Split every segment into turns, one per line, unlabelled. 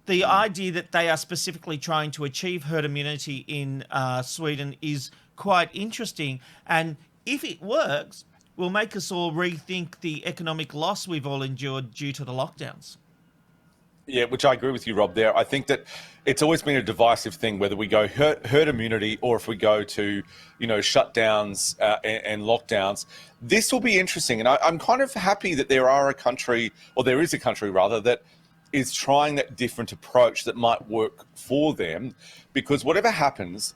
the idea that they are specifically trying to achieve herd immunity in Sweden is quite interesting. And if it works, will make us all rethink the economic loss we've all endured due to the lockdowns.
Yeah, which I agree with you, Rob, there. I think that it's always been a divisive thing, whether we go herd immunity or if we go to, shutdowns and lockdowns. This will be interesting. And I'm kind of happy that there is a country rather, that is trying that different approach that might work for them, because whatever happens,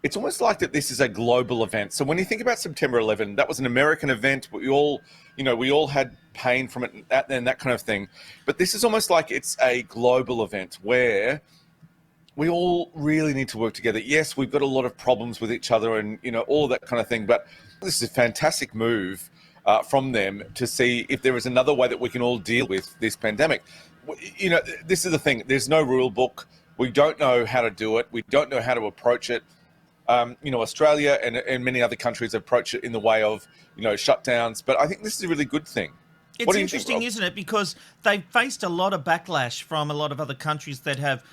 it's almost like that this is a global event. So when you think about September 11, that was an American event. We all had pain from it and that kind of thing. But this is almost like it's a global event where we all really need to work together. Yes, we've got a lot of problems with each other and, all that kind of thing. But this is a fantastic move from them to see if there is another way that we can all deal with this pandemic. This is the thing. There's no rule book. We don't know how to do it. We don't know how to approach it. Australia and many other countries approach it in the way of, shutdowns. But I think this is a really good thing.
It's interesting, isn't it? Because they've faced a lot of backlash from a lot of other countries that have,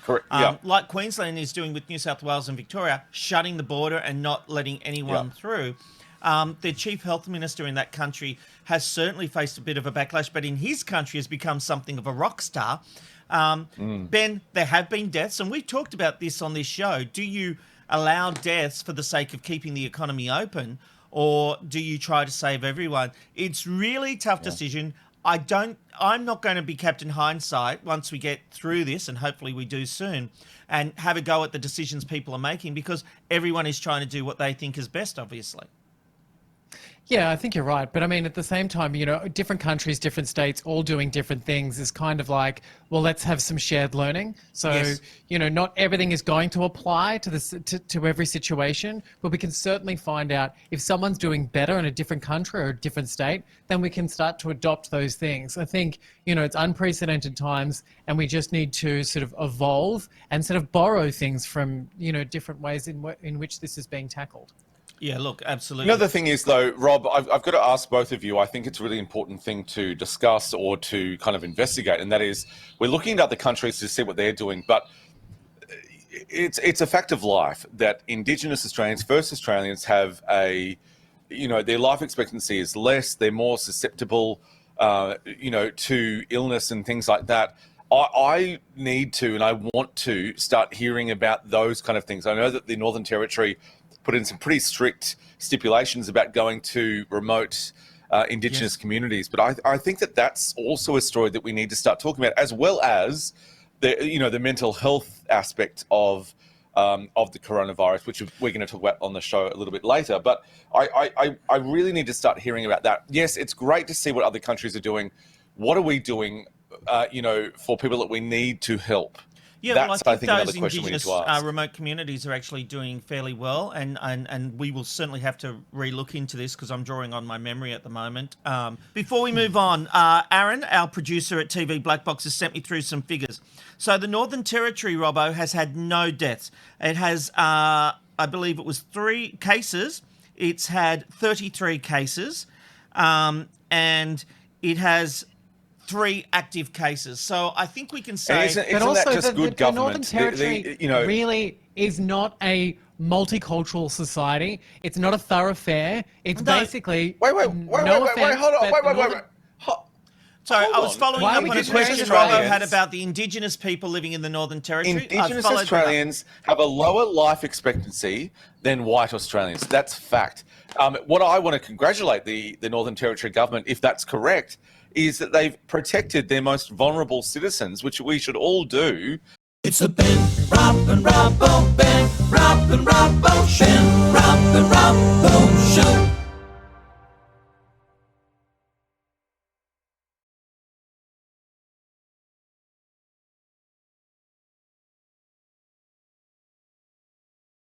like Queensland is doing with New South Wales and Victoria, shutting the border and not letting anyone through. The chief health minister in that country has certainly faced a bit of a backlash, but in his country has become something of a rock star. Ben, there have been deaths, and we've talked about this on this show. Do you allow deaths for the sake of keeping the economy open, or do you try to save everyone? It's really tough decision. I'm not going to be Captain Hindsight once we get through this, and hopefully we do soon, and have a go at the decisions people are making, because everyone is trying to do what they think is best, obviously.
Yeah, I think you're right. But I mean, at the same time, different countries, different states, all doing different things is kind of like, well, let's have some shared learning. So, yes. Not everything is going to apply to every situation, but we can certainly find out if someone's doing better in a different country or a different state, then we can start to adopt those things. I think, it's unprecedented times, and we just need to sort of evolve and sort of borrow things from, different ways in which this is being tackled.
Yeah, look, absolutely.
Another thing is, though, Rob, I've got to ask both of you, I think it's a really important thing to discuss or to kind of investigate, and that is we're looking at other countries to see what they're doing, but it's a fact of life that Indigenous Australians, First Australians, have their life expectancy is less, they're more susceptible, to illness and things like that. I need to and I want to start hearing about those kind of things. I know that the Northern Territory put in some pretty strict stipulations about going to remote Indigenous communities. But I think that that's also a story that we need to start talking about, as well as the mental health aspect of the coronavirus, which we're going to talk about on the show a little bit later. But I really need to start hearing about that. Yes, it's great to see what other countries are doing. What are we doing, for people that we need to help?
Yeah,
that's,
well, I think those Indigenous remote communities are actually doing fairly well, and we will certainly have to re-look into this because I'm drawing on my memory at the moment. Before we move on, Aaron, our producer at TV Black Box, has sent me through some figures. So the Northern Territory, Robbo, has had no deaths. It has, I believe it was 3 cases. It's had 33 cases, and it has 3 active cases. So I think we can say...
Isn't that just good government?
The Northern Territory really is not a multicultural society. It's not a thoroughfare. It's basically...
Wait, hold on.
Sorry, I was following up on a question Robbo had about the Indigenous people living in the Northern Territory.
Indigenous Australians have a lower life expectancy than white Australians. That's fact. What I want to congratulate the Northern Territory government, if that's correct, is that they've protected their most vulnerable citizens, which we should all do.
It's the Ben, Rob and Robbo, Ben, Rob and Robbo, Ben, Rob and Robbo Show.